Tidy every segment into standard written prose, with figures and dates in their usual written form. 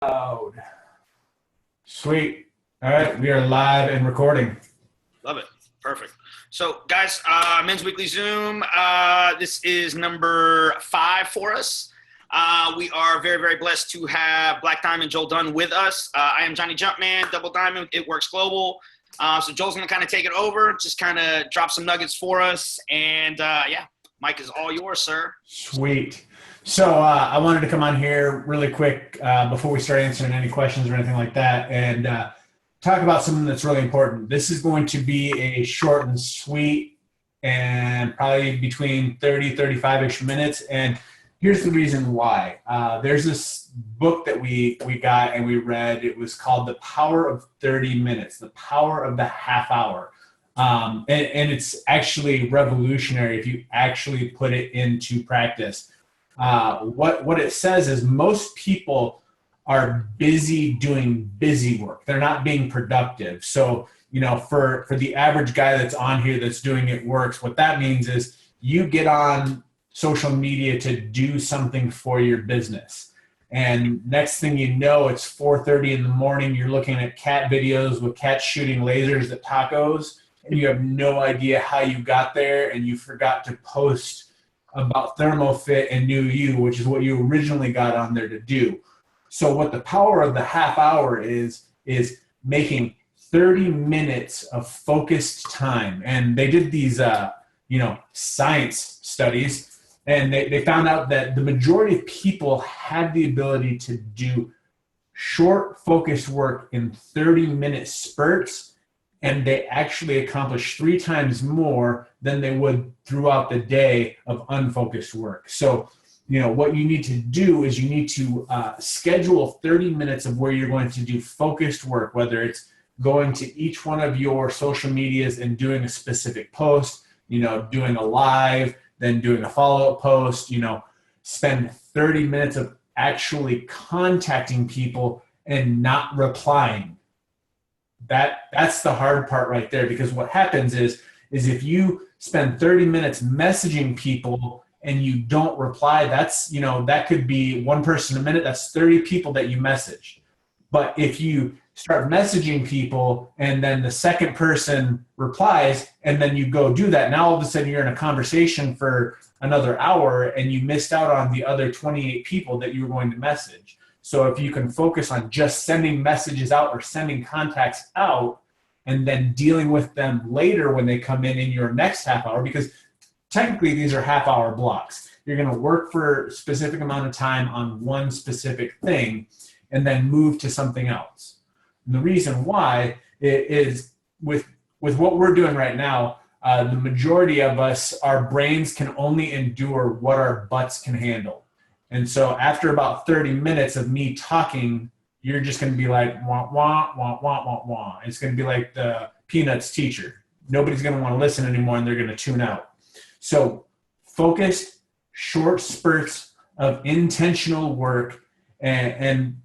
Loud. Sweet. All right, we are live and recording. Love it. Perfect. So, guys, Men's Weekly Zoom. This is number 5 for us. We are very, very blessed to have Black Diamond Joel Dunn with us. I am Johnny Jumpman, Double Diamond. It Works Global. So Joel's going to kind of take it over, just kind of drop some nuggets for us. And, yeah, Mike is all yours, sir. Sweet. So I wanted to come on here really quick before we start answering any questions or anything like that and talk about something that's really important. This is going to be a short and sweet and probably between 35-ish minutes. And here's the reason why. There's this book that we got and we read. It was called The Power of 30 Minutes, The Power of the Half Hour. And it's actually revolutionary if you actually put it into practice. What it says is most people are busy doing busy work. They're not being productive. So, for the average guy that's on here that's doing it works, what that means is you get on social media to do something for your business. And next thing you know, it's 4:30 in the morning. You're looking at cat videos with cats shooting lasers at tacos, and you have no idea how you got there, and you forgot to post about ThermoFit and New You, which is what you originally got on there to do. So what the power of the half hour is making 30 minutes of focused time. And they did these, science studies, and they found out that the majority of people had the ability to do short, focused work in 30-minute spurts, and they actually accomplish 3 times more than they would throughout the day of unfocused work. So, what you need to do is you need to schedule 30 minutes of where you're going to do focused work, whether it's going to each one of your social medias and doing a specific post, doing a live, then doing a follow-up post, spend 30 minutes of actually contacting people and not replying. That's the hard part right there, because what happens is if you spend 30 minutes messaging people and you don't reply, that could be one person a minute. That's 30 people that you messaged. But if you start messaging people and then the second person replies and then you go do that, now all of a sudden you're in a conversation for another hour and you missed out on the other 28 people that you were going to message. So if you can focus on just sending messages out or sending contacts out and then dealing with them later when they come in your next half hour, because technically these are half hour blocks. You're going to work for a specific amount of time on one specific thing and then move to something else. And the reason why is with what we're doing right now, the majority of us, our brains can only endure what our butts can handle. And so after about 30 minutes of me talking, you're just going to be like, wah, wah, wah, wah, wah, wah. It's going to be like the Peanuts teacher. Nobody's going to want to listen anymore, and they're going to tune out. So focused, short spurts of intentional work, and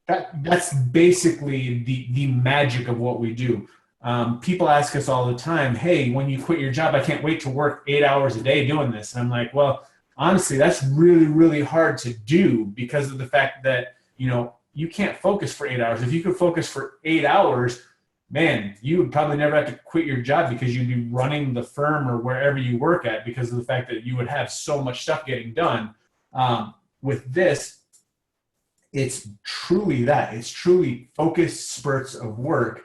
that's basically the magic of what we do. People ask us all the time, hey, when you quit your job, I can't wait to work 8 hours a day doing this. And I'm like, well, honestly, that's really, really hard to do because of the fact that, you can't focus for 8 hours. If you could focus for 8 hours, man, you would probably never have to quit your job because you'd be running the firm or wherever you work at because of the fact that you would have so much stuff getting done. With this, it's truly that. It's truly focused spurts of work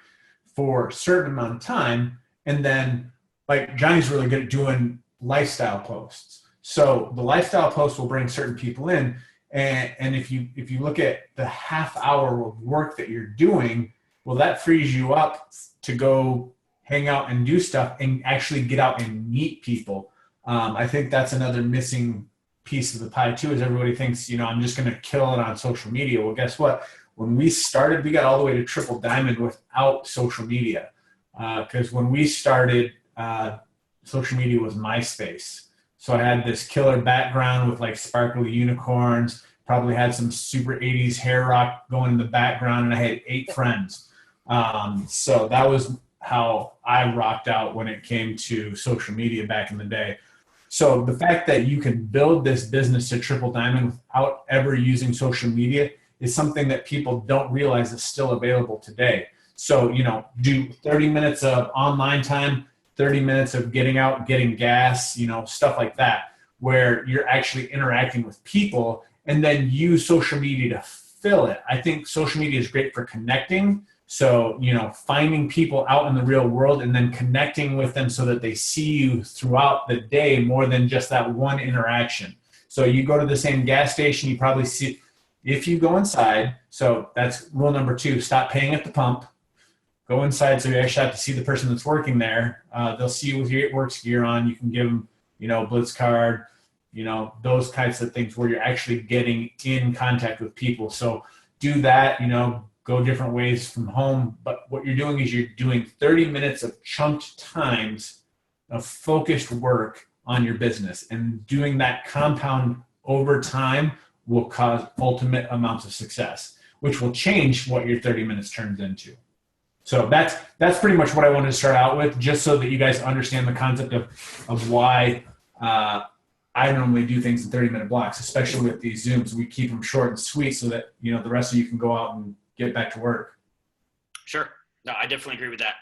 for a certain amount of time. And then, like, Johnny's really good at doing lifestyle posts. So the lifestyle post will bring certain people in. And if you look at the half hour of work that you're doing, well, that frees you up to go hang out and do stuff and actually get out and meet people. I think that's another missing piece of the pie too, is everybody thinks, I'm just going to kill it on social media. Well, guess what? When we started, we got all the way to triple diamond without social media. Because when we started, social media was MySpace. So I had this killer background with like sparkly unicorns, probably had some super 80s hair rock going in the background, and I had 8 friends. So that was how I rocked out when it came to social media back in the day. So the fact that you can build this business to triple diamond without ever using social media is something that people don't realize is still available today. So, do 30 minutes of online time, 30 minutes of getting out, getting gas, stuff like that, where you're actually interacting with people, and then use social media to fill it. I think social media is great for connecting. So, finding people out in the real world and then connecting with them so that they see you throughout the day more than just that one interaction. So you go to the same gas station, you probably see, if you go inside, so that's rule number 2, stop paying at the pump. Go inside so you actually have to see the person that's working there. They'll see you with your works gear on. You can give them, Blitz card, those types of things where you're actually getting in contact with people. So do that, go different ways from home. But what you're doing is you're doing 30 minutes of chunked times of focused work on your business. And doing that compound over time will cause ultimate amounts of success, which will change what your 30 minutes turns into. So that's pretty much what I wanted to start out with, just so that you guys understand the concept of why I normally do things in 30-minute blocks, especially with these Zooms. We keep them short and sweet so that, the rest of you can go out and get back to work. Sure. No, I definitely agree with that.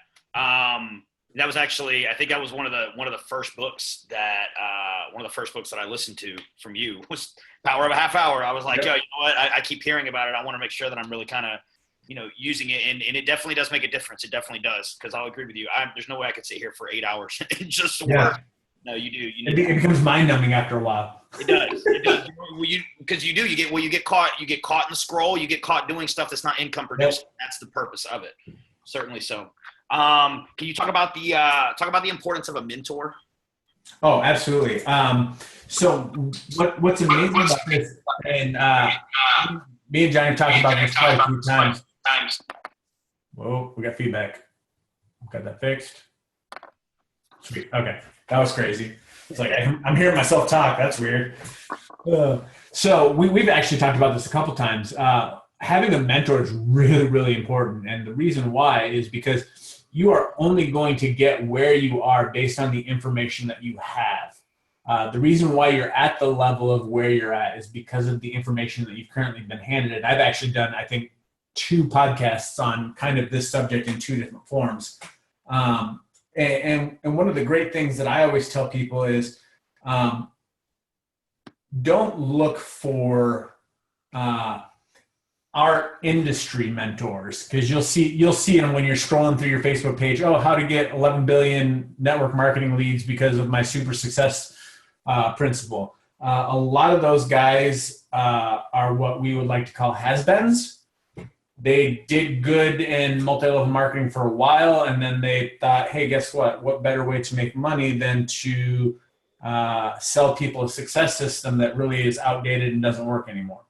That was actually, I think that was one of the first books that I listened to from you was Power of a Half Hour. I was like, yo, you know what? I keep hearing about it. I want to make sure that I'm really kind of, using it. And it definitely does make a difference. It definitely does. Cause I'll agree with you. There's no way I could sit here for 8 hours and just work. No, you do. It becomes mind numbing after a while. It does. Because you get caught in the scroll. You get caught doing stuff that's not income producing. Yep. That's the purpose of it. Certainly so. Can you talk about the importance of a mentor? Oh, absolutely. So what's amazing about this, and me and Johnny have talked about this quite a few times. Whoa, we got feedback. Got that fixed. Sweet. Okay. That was crazy. It's like I'm hearing myself talk. That's weird. So we've actually talked about this a couple times. Having a mentor is really, really important. And the reason why is because you are only going to get where you are based on the information that you have. The reason why you're at the level of where you're at is because of the information that you've currently been handed. And I've actually done, I think, 2 podcasts on kind of this subject in 2 different forms. And one of the great things that I always tell people is don't look for our industry mentors, because you'll see them when you're scrolling through your Facebook page. Oh, how to get 11 billion network marketing leads because of my super success principle. A lot of those guys are what we would like to call has-beens. They did good in multi-level marketing for a while, and then they thought, hey, guess what? What better way to make money than to sell people a success system that really is outdated and doesn't work anymore?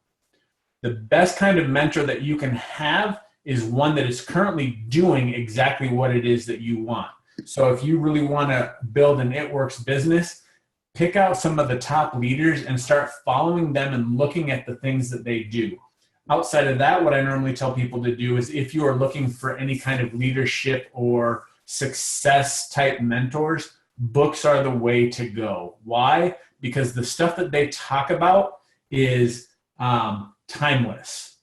The best kind of mentor that you can have is one that is currently doing exactly what it is that you want. So if you really want to build an It Works business, pick out some of the top leaders and start following them and looking at the things that they do. Outside of that, what I normally tell people to do is, if you are looking for any kind of leadership or success type mentors, books are the way to go. Why? Because the stuff that they talk about is timeless.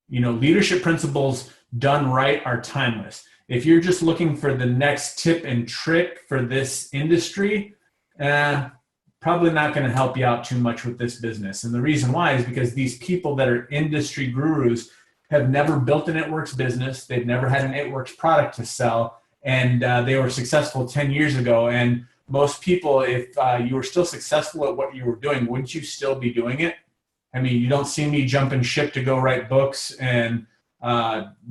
Leadership principles done right are timeless. If you're just looking for the next tip and trick for this industry, probably not going to help you out too much with this business. And the reason why is because these people that are industry gurus have never built an It Works business. They've never had an It Works product to sell. And they were successful 10 years ago. And most people, if you were still successful at what you were doing, wouldn't you still be doing it? I mean, you don't see me jumping ship to go write books and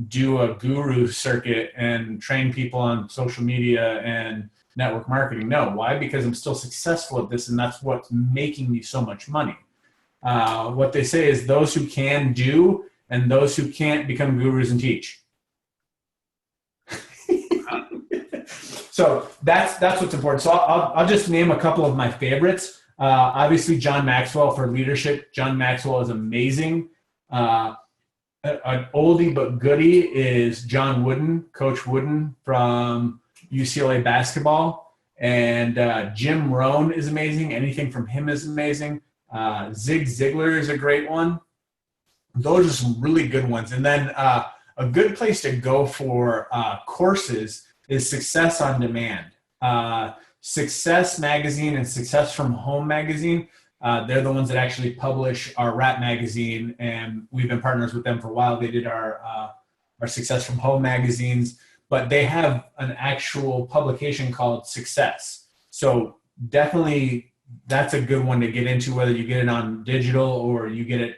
do a guru circuit and train people on social media and network marketing. No. Why? Because I'm still successful at this, and that's what's making me so much money. What they say is those who can do and those who can't become gurus and teach. So that's what's important. So I'll just name a couple of my favorites. Obviously, John Maxwell for leadership. John Maxwell is amazing. An oldie but goodie is John Wooden, Coach Wooden from UCLA basketball. And Jim Rohn is amazing. Anything from him is amazing. Zig Ziglar is a great one. those are some really good ones. And then a good place to go for courses is Success on Demand. Success Magazine and Success from Home Magazine, they're the ones that actually publish our rap magazine, and we've been partners with them for a while. They did our Success from Home magazines, but they have an actual publication called Success. So definitely that's a good one to get into, whether you get it on digital or you get it,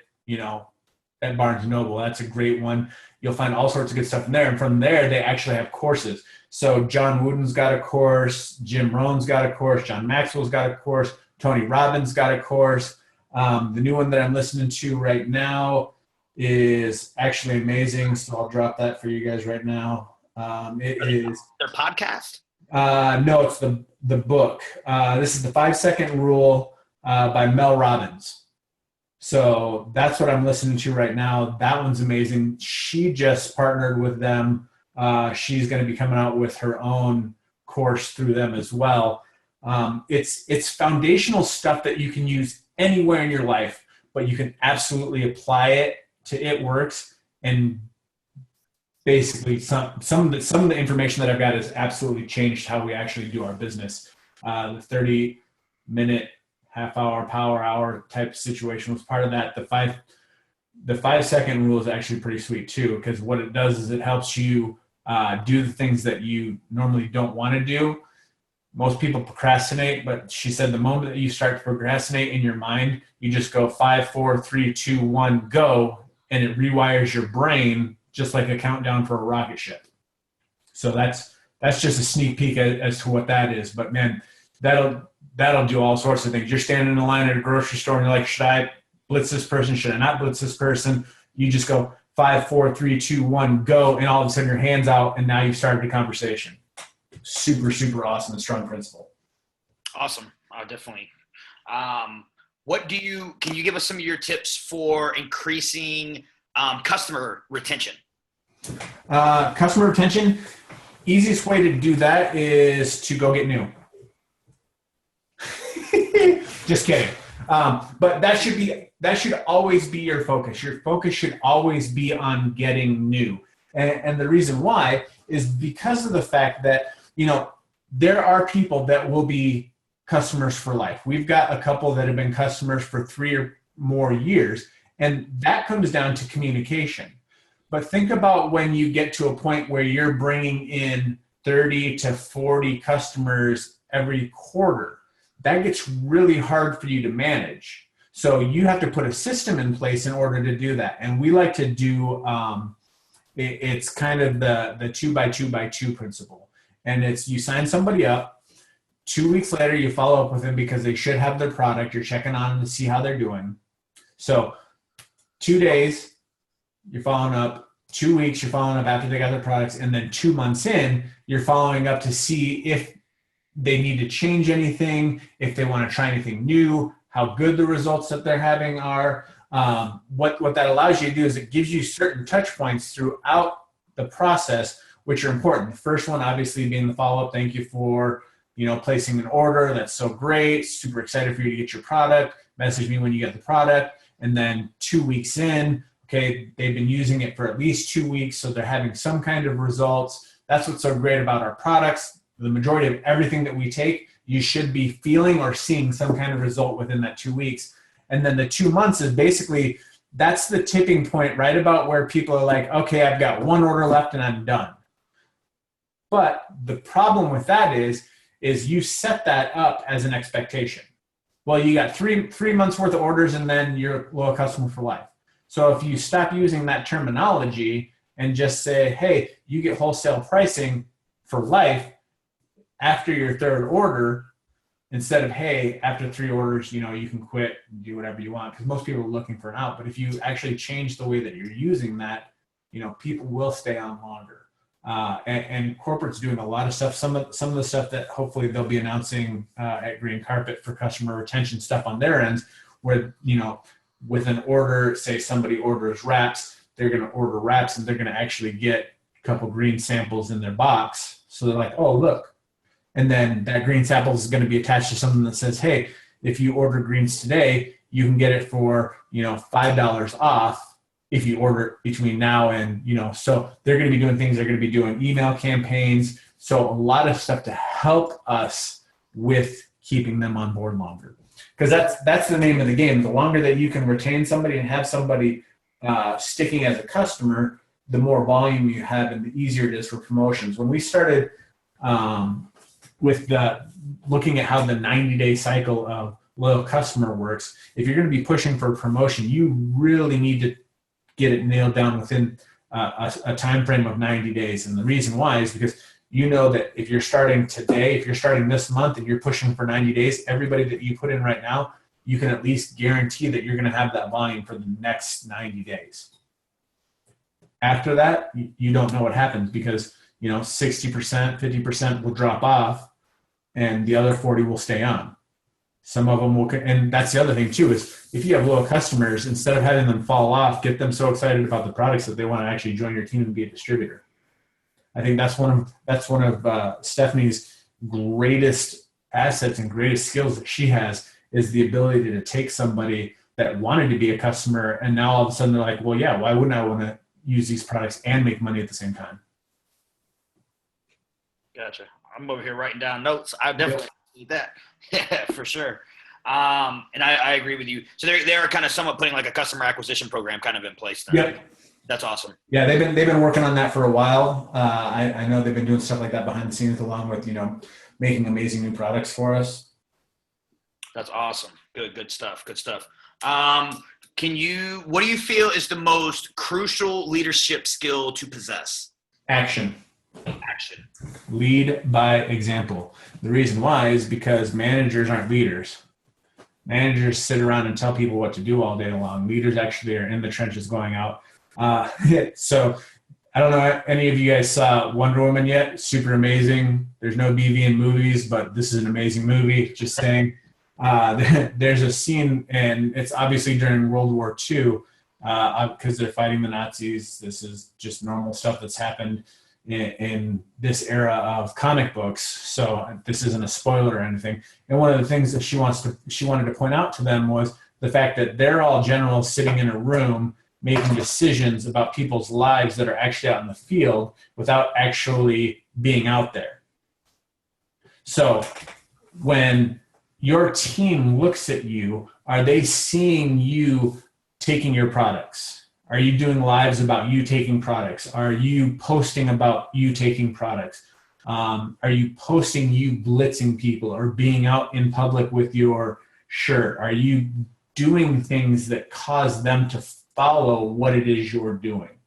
at Barnes & Noble. That's a great one. You'll find all sorts of good stuff in there. And from there, they actually have courses. So John Wooden's got a course, Jim Rohn's got a course, John Maxwell's got a course, Tony Robbins got a course. The new one that I'm listening to right now is actually amazing. So I'll drop that for you guys right now. It is their podcast? No, it's the book. This is the 5-Second Rule by Mel Robbins. So that's what I'm listening to right now. That one's amazing. She just partnered with them. She's going to be coming out with her own course through them as well. It's foundational stuff that you can use anywhere in your life, but you can absolutely apply it to It Works. And basically some of the information that I've got has absolutely changed how we actually do our business. The 30-minute, half-hour, power hour type situation was part of that. The 5-second rule is actually pretty sweet too, because what it does is it helps you do the things that you normally don't want to do. Most people procrastinate, but she said the moment that you start to procrastinate in your mind, you just go 5, 4, 3, 2, 1, go, and it rewires your brain just like a countdown for a rocket ship. So that's just a sneak peek as to what that is. But man, that'll do all sorts of things. You're standing in a line at a grocery store and you're like, should I blitz this person? Should I not blitz this person? You just go 5, 4, 3, 2, 1, go. And all of a sudden your hand's out and now you've started a conversation. Super, super awesome and strong principle. Awesome. Definitely. Can you give us some of your tips for increasing customer retention? Customer retention, easiest way to do that is to go get new. Just kidding. But that should always be your focus. Your focus should always be on getting new. And the reason why is because of the fact that, there are people that will be customers for life. We've got a couple that have been customers for 3 or more years, and that comes down to communication. But think about when you get to a point where you're bringing in 30 to 40 customers every quarter. That gets really hard for you to manage. So you have to put a system in place in order to do that. And we like to do, it's kind of the 2x2x2 principle. And it's you sign somebody up, 2 weeks later you follow up with them because they should have their product. You're checking on them to see how they're doing. So 2 days, you're following up. 2 weeks, you're following up after they got their products. And then 2 months in, you're following up to see if they need to change anything, if they want to try anything new, how good the results that they're having are. What that allows you to do is it gives you certain touch points throughout the process, which are important. The first one, obviously, being the follow-up. Thank you for, placing an order. That's so great. Super excited for you to get your product. Message me when you get the product. And then 2 weeks in, okay, they've been using it for at least 2 weeks, so they're having some kind of results. That's what's so great about our products. The majority of everything that we take, you should be feeling or seeing some kind of result within that 2 weeks. And then the 2 months is basically, that's the tipping point right about where people are like, okay, I've got one order left and I'm done. But the problem with that is you set that up as an expectation. Well, you got three months worth of orders and then you're a loyal customer for life. So if you stop using that terminology and just say, hey, you get wholesale pricing for life after your third order, instead of, hey, after 3 orders, you can quit and do whatever you want, because most people are looking for an out. But if you actually change the way that you're using that, people will stay on longer. And corporate's doing a lot of stuff. Some of the stuff that hopefully they'll be announcing at Green Carpet for customer retention stuff on their ends, where, with an order, say somebody orders wraps, they're going to order wraps and they're going to actually get a couple green samples in their box. So they're like, oh, look. And then that green sample is going to be attached to something that says, hey, if you order greens today, you can get it for, $5 off. if you order between now and, so they're going to be doing things. They're going to be doing email campaigns. So a lot of stuff to help us with keeping them on board longer. Because that's the name of the game. The longer that you can retain somebody and have somebody sticking as a customer, the more volume you have and the easier it is for promotions. When we started with looking at how the 90-day cycle of loyal customer works, if you're going to be pushing for a promotion, you really need to get it nailed down within a time frame of 90 days. And the reason why is because you know that if you're starting today, if you're starting this month and you're pushing for 90 days, everybody that you put in right now, you can at least guarantee that you're going to have that volume for the next 90 days. After that, you don't know what happens because, 60%, 50% will drop off and the other 40 will stay on. Some of them will, and that's the other thing too, is if you have loyal customers, instead of having them fall off, get them so excited about the products that they want to actually join your team and be a distributor. I think that's one of Stephanie's greatest assets and greatest skills that she has is the ability to take somebody that wanted to be a customer and now all of a sudden they're like, well, yeah, why wouldn't I want to use these products and make money at the same time? Gotcha. I'm over here writing down notes. I definitely need that. Yeah, for sure. And I agree with you. So they're kind of somewhat putting like a customer acquisition program kind of in place then. Yep. That's awesome. Yeah, they've been working on that for a while. I know they've been doing stuff like that behind the scenes, along with making amazing new products for us. That's awesome. Good stuff. Good stuff. What do you feel is the most crucial leadership skill to possess? Action. Lead by example. The reason why is because managers aren't leaders. Managers sit around and tell people what to do all day long. Leaders actually are in the trenches going out. So I don't know if any of you guys saw Wonder Woman yet. Super amazing. There's no BV in movies, but this is an amazing movie. Just saying. There's a scene, and it's obviously during World War II because they're fighting the Nazis. This is just normal stuff that's happened in this era of comic books. So this isn't a spoiler or anything. And one of the things that she wanted to point out to them was the fact that they're all generals sitting in a room making decisions about people's lives that are actually out in the field without actually being out there. So when your team looks at you, are they seeing you taking your products? Are you doing lives about you taking products? Are you posting about you taking products? Are you posting you blitzing people or being out in public with your shirt? Are you doing things that cause them to follow what it is you're doing?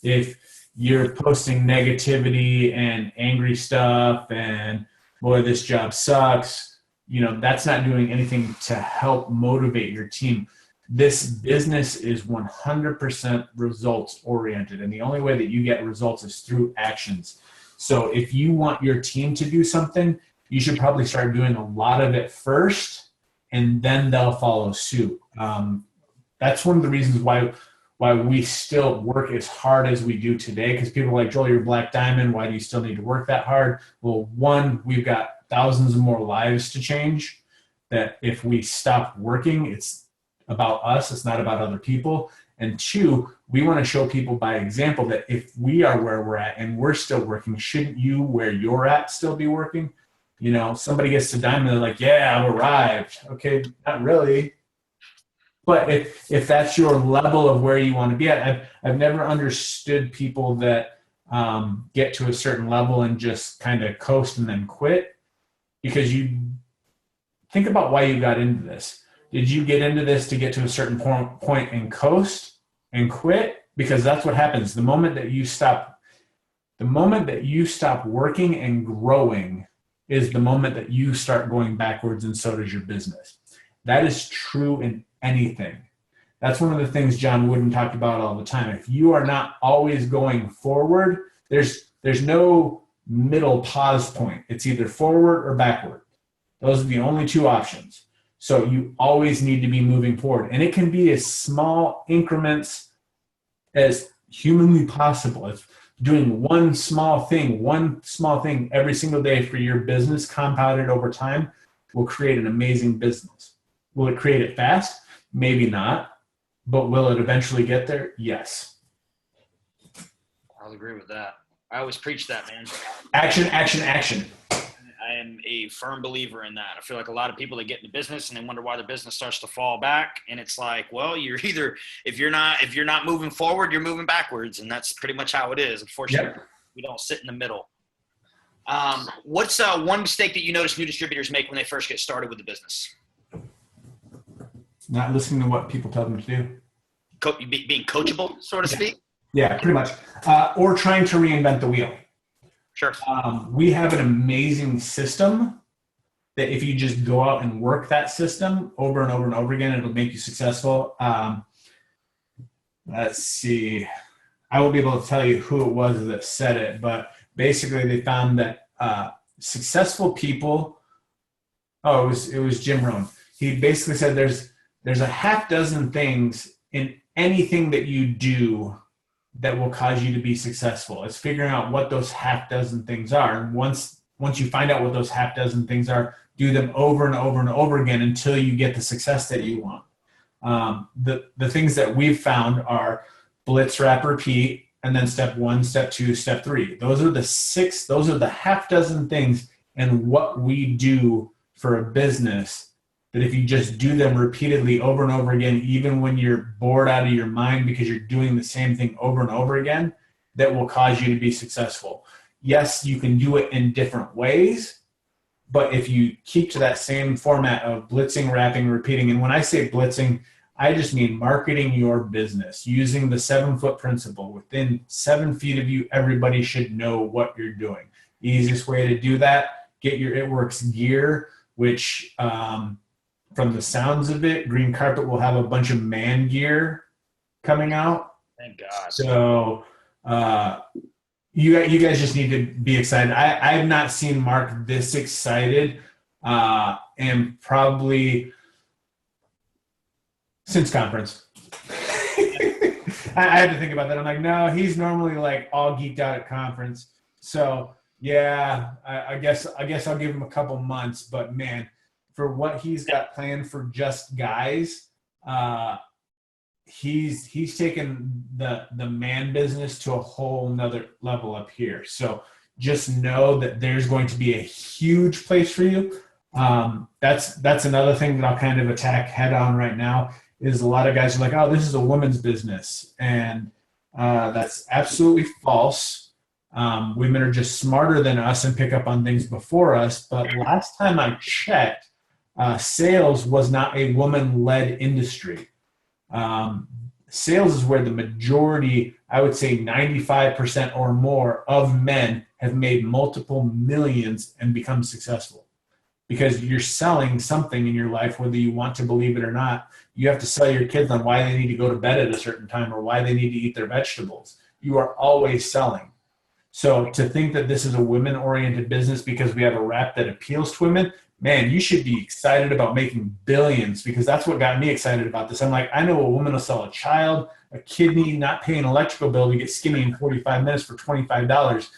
If you're posting negativity and angry stuff and, boy, this job sucks, that's not doing anything to help motivate your team. This business is 100% results oriented, and the only way that you get results is through actions. So if you want your team to do something, you should probably start doing a lot of it first, and then they'll follow suit. That's one of the reasons why we still work as hard as we do today, because people are like, Joel, you're Black Diamond. Why do you still need to work that hard? Well, one, we've got thousands of more lives to change, that if we stop working, it's about us, it's not about other people. And two, we want to show people by example that if we are where we're at and we're still working, shouldn't you where you're at still be working? Somebody gets to Diamond, they're like, yeah, I've arrived. Okay, not really. But if that's your level of where you want to be at, I've never understood people that get to a certain level and just kind of coast and then quit, because you think about why you got into this. Did you get into this to get to a certain point and coast and quit? Because that's what happens. The moment that you stop working and growing is the moment that you start going backwards, and so does your business. That is true in anything. That's one of the things John Wooden talked about all the time. If you are not always going forward, there's no middle pause point. It's either forward or backward. Those are the only two options. So you always need to be moving forward. And it can be as small increments as humanly possible. It's doing one small thing every single day for your business, compounded over time, will create an amazing business. Will it create it fast? Maybe not. but will it eventually get there? Yes. I'll agree with that. I always preach that, man. Action, action, action. I am a firm believer in that. I feel like a lot of people that get into business and they wonder why their business starts to fall back. And it's like, well, you're either, if you're not moving forward, you're moving backwards. And that's pretty much how it is. Unfortunately, we don't sit in the middle. What's one mistake that you notice new distributors make when they first get started with the business? Not listening to what people tell them to do. Being coachable, so to speak? Yeah, pretty much. Or trying to reinvent the wheel. Sure. We have an amazing system that if you just go out and work that system over and over and over again, it'll make you successful. Let's see. I won't be able to tell you who it was that said it, but basically they found that successful people, it was Jim Rohn. He basically said there's a half dozen things in anything that you do that will cause you to be successful. It's figuring out what those half dozen things are. And once you find out what those half dozen things are, do them over and over and over again until you get the success that you want. The things that we've found are blitz, wrap, repeat, and then step 1, step 2, step 3. Those are the half dozen things and what we do for a business that if you just do them repeatedly over and over again, even when you're bored out of your mind because you're doing the same thing over and over again, that will cause you to be successful. Yes, you can do it in different ways, but if you keep to that same format of blitzing, wrapping, repeating, and when I say blitzing, I just mean marketing your business, using the 7-foot principle. Within 7 feet of you, everybody should know what you're doing. The easiest way to do that, get your It Works gear, which from the sounds of it, Green Carpet will have a bunch of man gear coming out. Thank God. So you guys just need to be excited. I have not seen Mark this excited and probably since conference. I had to think about that. I'm like, no, he's normally like all geeked out at conference. So yeah, I guess I'll give him a couple months, but man, for what he's got planned for just guys, he's taken the man business to a whole nother level up here. So just know that there's going to be a huge place for you. That's another thing that I'll kind of attack head on right now is a lot of guys are like, oh, this is a woman's business. And that's absolutely false. Women are just smarter than us and pick up on things before us. But last time I checked, sales was not a woman-led industry. Sales is where the majority, I would say 95% or more of men have made multiple millions and become successful. Because you're selling something in your life, whether you want to believe it or not. You have to sell your kids on why they need to go to bed at a certain time or why they need to eat their vegetables. You are always selling. So to think that this is a women-oriented business because we have a wrap that appeals to women, man, you should be excited about making billions because that's what got me excited about this. I'm like, I know a woman will sell a child, a kidney, not pay an electrical bill to get skinny in 45 minutes for $25.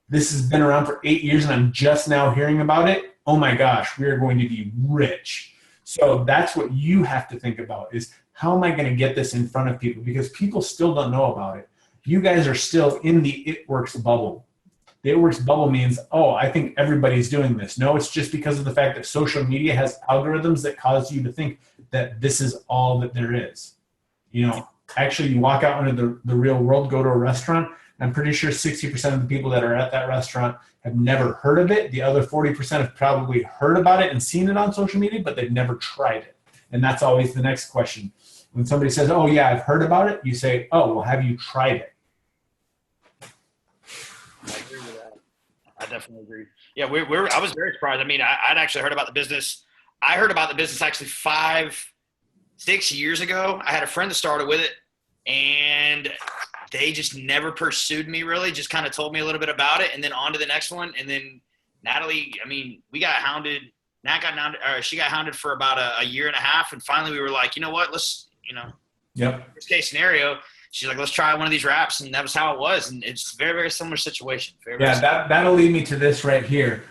This has been around for 8 years and I'm just now hearing about it. Oh my gosh, we are going to be rich. So that's what you have to think about is how am I going to get this in front of people? Because people still don't know about it. You guys are still in the It Works bubble. The It Works bubble means, oh, I think everybody's doing this. No, it's just because of the fact that social media has algorithms that cause you to think that this is all that there is. You know, actually you walk out into the real world, go to a restaurant, I'm pretty sure 60% of the people that are at that restaurant have never heard of it. The other 40% have probably heard about it and seen it on social media, but they've never tried it. And that's always the next question. When somebody says, oh yeah, I've heard about it, you say, oh, well, have you tried it? I agree with that. I definitely agree. Yeah, I was very surprised. I mean, I'd actually heard about the business. I heard about the business actually 5-6 years ago. I had a friend that started with it, and they just never pursued me really, just kind of told me a little bit about it, and then on to the next one. And then Natalie, I mean, we got hounded. She got hounded for about a year and a half, and finally we were like, you know what, let's, worst case scenario, she's like, let's try one of these wraps, and that was how it was. And it's very, very similar situation. That'll lead me to this right here.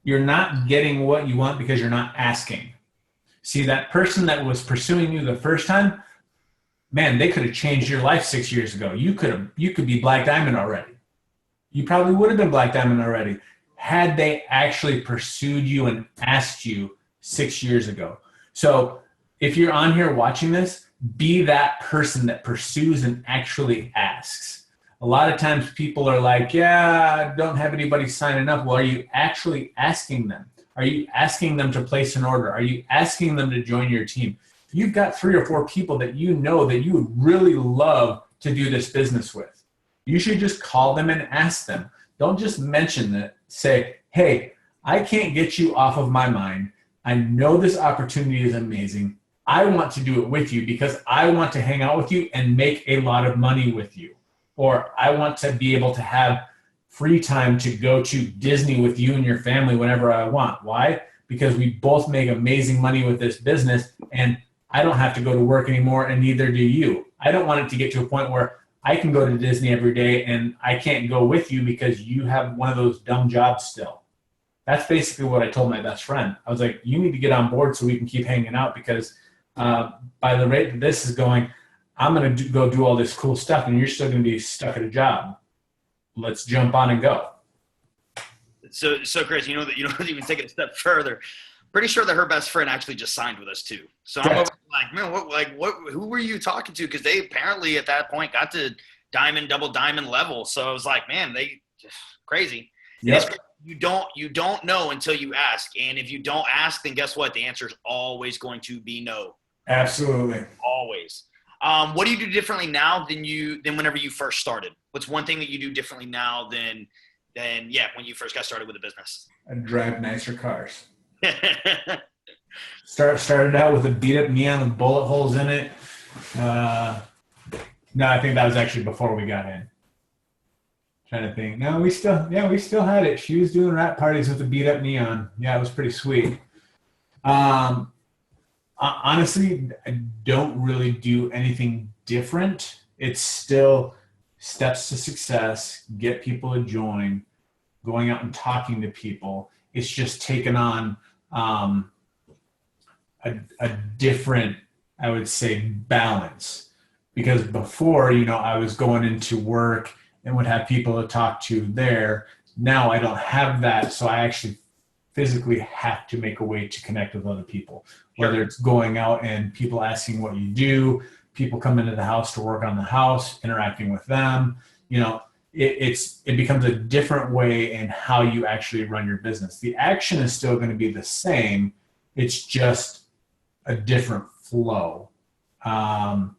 You're not getting what you want because you're not asking. See, that person that was pursuing you the first time, man, they could have changed your life 6 years ago. You could be Black Diamond already. You probably would have been Black Diamond already had they actually pursued you and asked you 6 years ago. So if you're on here watching this, be that person that pursues and actually asks. A lot of times people are like, yeah, I don't have anybody signing up. Well, are you actually asking them? Are you asking them to place an order? Are you asking them to join your team? You've got 3 or 4 people that you know that you would really love to do this business with. You should just call them and ask them. Don't just mention that. Say, hey, I can't get you off of my mind. I know this opportunity is amazing. I want to do it with you because I want to hang out with you and make a lot of money with you. Or I want to be able to have free time to go to Disney with you and your family whenever I want. Why? Because we both make amazing money with this business and I don't have to go to work anymore and neither do you. I don't want it to get to a point where I can go to Disney every day and I can't go with you because you have one of those dumb jobs still. That's basically what I told my best friend. I was like, you need to get on board so we can keep hanging out because by the rate that this is going, I'm going to go do all this cool stuff and you're still going to be stuck at a job. Let's jump on and go. So Chris, you know that you don't even take it a step further. Pretty sure that her best friend actually just signed with us too. So I'm over like, man, who were you talking to? Because they apparently at that point got to diamond, double diamond level. So I was like, man, they just crazy. Yep. You don't know until you ask. And if you don't ask, then guess what? The answer is always going to be no. Absolutely. Always. What do you do differently now than whenever you first started? What's one thing that you do differently now than when you first got started with the business? I drive nicer cars. Started out with a beat up neon with bullet holes in it. No, I think that was actually before we got in. Trying to think. No, we still had it. She was doing rap parties with a beat up neon. Yeah, it was pretty sweet. Honestly, I don't really do anything different. It's still steps to success, get people to join, going out and talking to people. It's just taken on a different, I would say, balance. Because before, I was going into work and would have people to talk to there. Now I don't have that, so I actually physically have to make a way to connect with other people, whether it's going out and people asking what you do, people come into the house to work on the house, interacting with them. It becomes a different way in how you actually run your business. The action is still going to be the same. It's just a different flow. Trying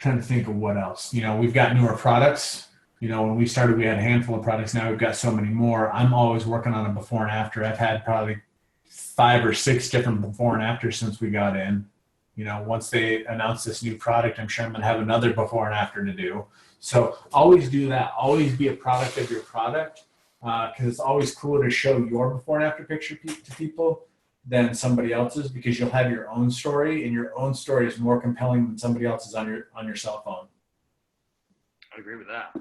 to think of what else. We've got newer products. When we started, we had a handful of products. Now we've got so many more. I'm always working on a before and after. I've had probably 5 or 6 different before and after since we got in. Once they announce this new product, I'm sure I'm going to have another before and after to do. So always do that. Always be a product of your product because it's always cooler to show your before and after picture to people than somebody else's because you'll have your own story and your own story is more compelling than somebody else's on your cell phone. I agree with that.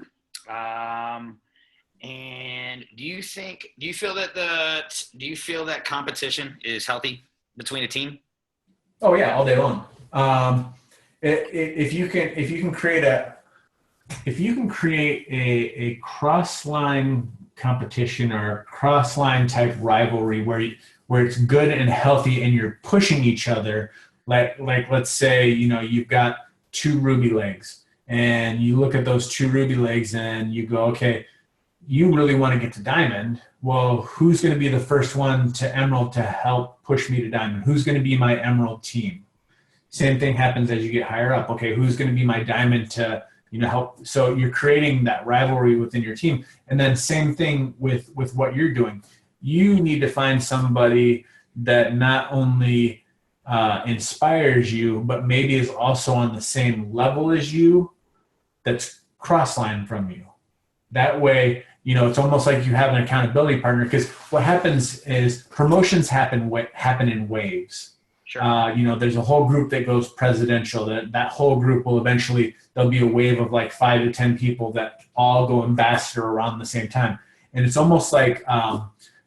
And do you feel that competition is healthy between a team? Oh yeah, all day long. If you can create a cross-line competition or a cross-line type rivalry where it's good and healthy and you're pushing each other, like let's say you've got 2 ruby legs and you look at those 2 ruby legs and you go, okay, you really want to get to diamond. Well, who's going to be the first one to emerald to help push me to diamond? Who's going to be my emerald team? Same thing happens as you get higher up. Okay, who's going to be my diamond to help? So you're creating that rivalry within your team. And then same thing with what you're doing. You need to find somebody that not only inspires you, but maybe is also on the same level as you, that's cross-line from you. That way, it's almost like you have an accountability partner because what happens is promotions happen in waves. Sure. There's a whole group that goes presidential. That whole group will eventually, there'll be a wave of like 5 to 10 people that all go ambassador around the same time. And it's almost like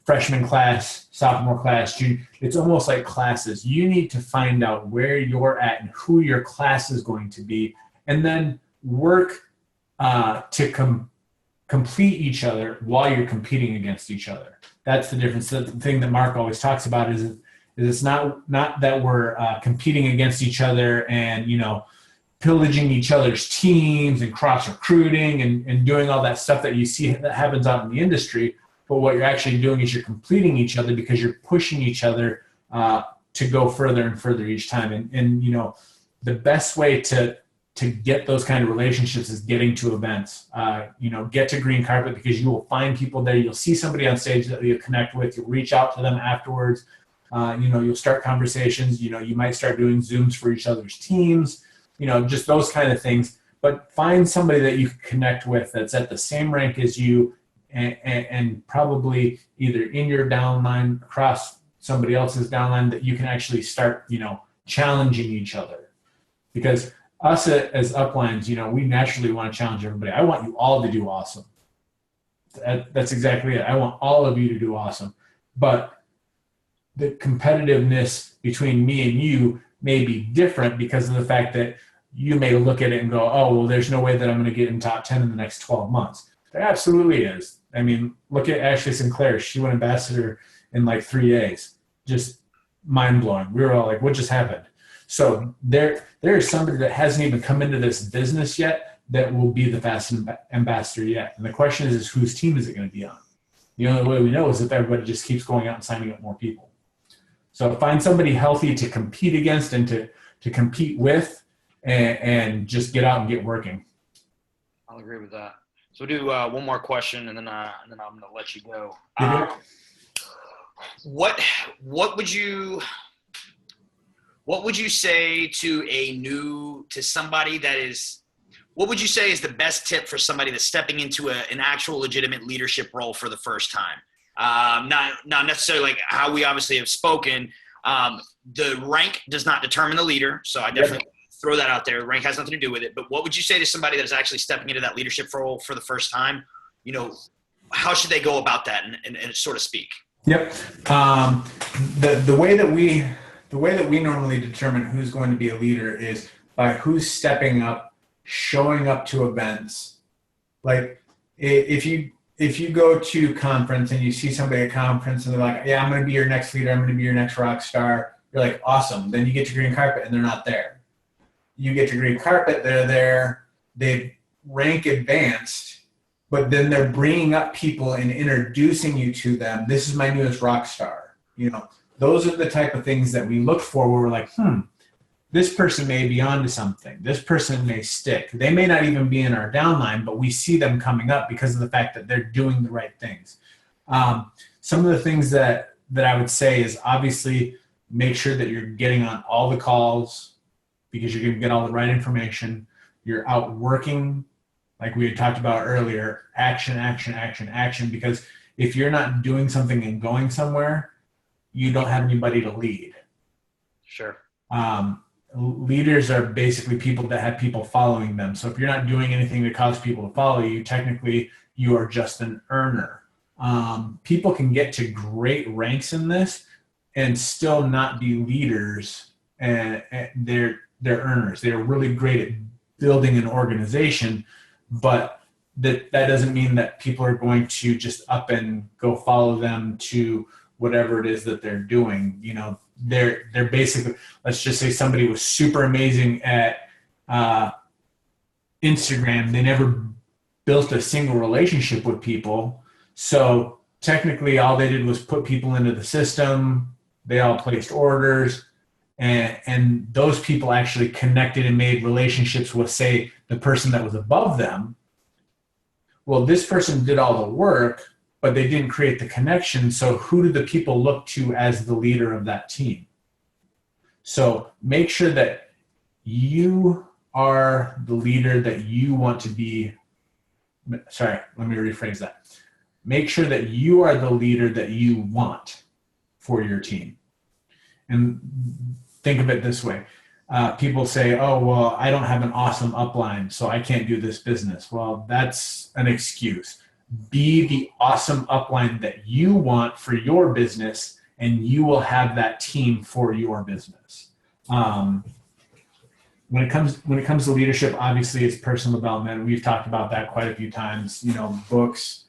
freshman class, sophomore class, junior. It's almost like classes. You need to find out where you're at and who your class is going to be, and then work to complete each other while you're competing against each other. That's the difference. The thing that Mark always talks about is it's not that we're competing against each other and, pillaging each other's teams and cross recruiting and doing all that stuff that you see that happens out in the industry. But what you're actually doing is you're completing each other because you're pushing each other to go further and further each time. And the best way to get those kind of relationships is getting to events. Get to green carpet, because you will find people there. You'll see somebody on stage that you'll connect with. You'll reach out to them afterwards. You'll start conversations. You might start doing Zooms for each other's teams. Just those kind of things. But find somebody that you can connect with that's at the same rank as you, and probably either in your downline, across somebody else's downline, that you can actually start, challenging each other. Because us as uplines, we naturally want to challenge everybody. I want you all to do awesome. That's exactly it. I want all of you to do awesome. But the competitiveness between me and you may be different because of the fact that you may look at it and go, oh, well, there's no way that I'm going to get in top 10 in the next 12 months. There absolutely is. I mean, look at Ashley Sinclair. She went ambassador in like 3 days. Just mind blowing. We were all like, what just happened? So there is somebody that hasn't even come into this business yet that will be the fastest ambassador yet. And the question is whose team is it going to be on? The only way we know is if everybody just keeps going out and signing up more people. So find somebody healthy to compete against and to compete with, and just get out and get working. I'll agree with that. So we'll do one more question, and then I'm going to let you go. What would you say to somebody that is? What would you say is the best tip for somebody that's stepping into an actual legitimate leadership role for the first time? Not necessarily like how we obviously have spoken. The rank does not determine the leader, so I definitely throw that out there. Rank has nothing to do with it. But what would you say to somebody that is actually stepping into that leadership role for the first time? How should they go about that and sort of speak? Yep. The way that we normally determine who's going to be a leader is by who's stepping up, showing up to events. Like if you go to conference and you see somebody at conference and they're like, yeah, I'm going to be your next leader. I'm going to be your next rock star. You're like, awesome. Then you get to green carpet and they're not there. You get to green carpet, they're there. They rank advanced, but then they're bringing up people and introducing you to them. This is my newest rock star. Those are the type of things that we look for where we're like, this person may be onto something. This person may stick. They may not even be in our downline, but we see them coming up because of the fact that they're doing the right things. Some of the things that I would say is obviously make sure that you're getting on all the calls because you're going to get all the right information. You're out working, like we had talked about earlier, action, because if you're not doing something and going somewhere, you don't have anybody to lead. Sure. Leaders are basically people that have people following them. So if you're not doing anything to cause people to follow you, technically you are just an earner. People can get to great ranks in this and still not be leaders, and they're earners. They're really great at building an organization, but that doesn't mean that people are going to just up and go follow them to whatever it is that they're doing. They're basically, let's just say somebody was super amazing at Instagram. They never built a single relationship with people. So technically all they did was put people into the system. They all placed orders, and those people actually connected and made relationships with, say, the person that was above them. Well, this person did all the work, but they didn't create the connection. So who do the people look to as the leader of that team? So make sure that you are the leader that you want to be. Sorry, let me rephrase that. Make sure that you are the leader that you want for your team. And think of it this way. People say, oh, well, I don't have an awesome upline, so I can't do this business. Well, that's an excuse. Be the awesome upline that you want for your business, and you will have that team for your business. When it comes to leadership, obviously it's personal development. We've talked about that quite a few times. Books.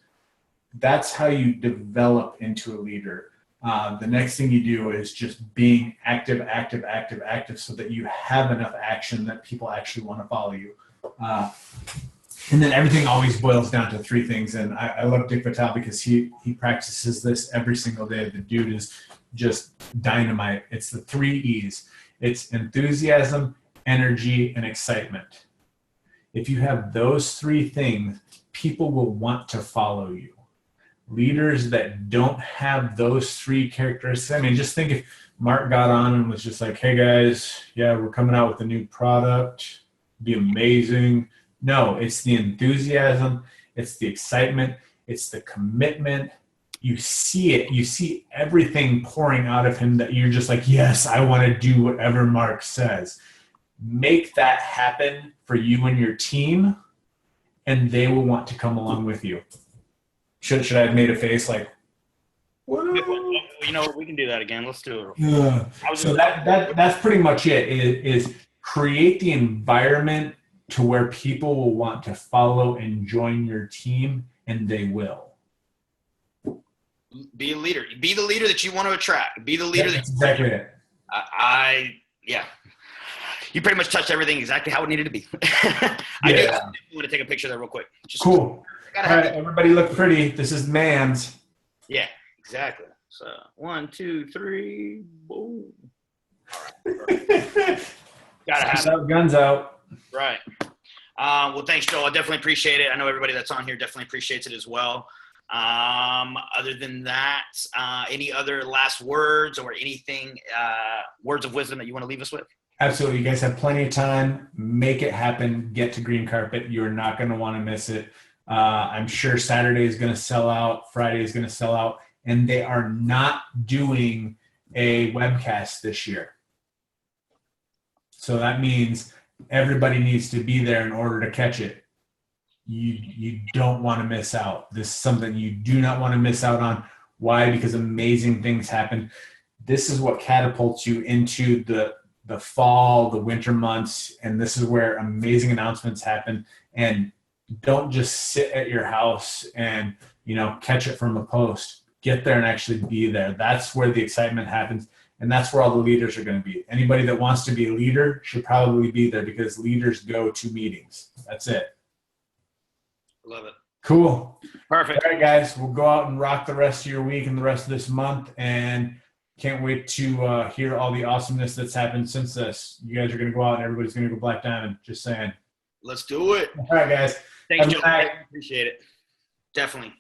That's how you develop into a leader. The next thing you do is just being active, so that you have enough action that people actually want to follow you. And then everything always boils down to three things. And I love Dick Vitale because he practices this every single day. The dude is just dynamite. It's the 3 E's. It's enthusiasm, energy, and excitement. If you have those 3 things, people will want to follow you. Leaders that don't have those 3 characteristics, I mean, just think if Mark got on and was just like, hey guys, yeah, we're coming out with a new product, be amazing. No, it's the enthusiasm, it's the excitement, it's the commitment. You see it, you see everything pouring out of him that you're just like, yes, I want to do whatever Mark says. Make that happen for you and your team, and they will want to come along with you. Should I have made a face like, whoa? We can do that again. Let's do it. Yeah. So that's pretty much it, is create the environment to where people will want to follow and join your team, and they will. Be a leader. Be the leader that you want to attract. Be the leader. That's exactly it. Yeah. You pretty much touched everything exactly how it needed to be. I want to take a picture of that real quick. Cool. All right, everybody look pretty. This is Man's. Yeah, exactly. So 1, 2, 3, boom. All right. Gotta have it. Guns out. Right. Well, thanks, Joel. I definitely appreciate it. I know everybody that's on here definitely appreciates it as well. Other than that, any other last words or anything, words of wisdom that you want to leave us with? Absolutely. You guys have plenty of time. Make it happen. Get to green carpet. You're not going to want to miss it. I'm sure Saturday is going to sell out. Friday is going to sell out. And they are not doing a webcast this year. So that means everybody needs to be there in order to catch it. You don't want to miss out. This is something you do not want to miss out on. Why? Because amazing things happen. This is what catapults you into the fall, the winter months, and this is where amazing announcements happen. And don't just sit at your house and catch it from a post. Get there and actually be there. That's where the excitement happens, and that's where all the leaders are going to be. Anybody that wants to be a leader should probably be there, because leaders go to meetings. That's it. Love it. Cool. Perfect. All right, guys, we'll go out and rock the rest of your week and the rest of this month, and can't wait to hear all the awesomeness that's happened since this. You guys are going to go out and everybody's going to go Black Diamond. Just saying. Let's do it. All right, guys. Thanks, Joe. Appreciate it. Definitely.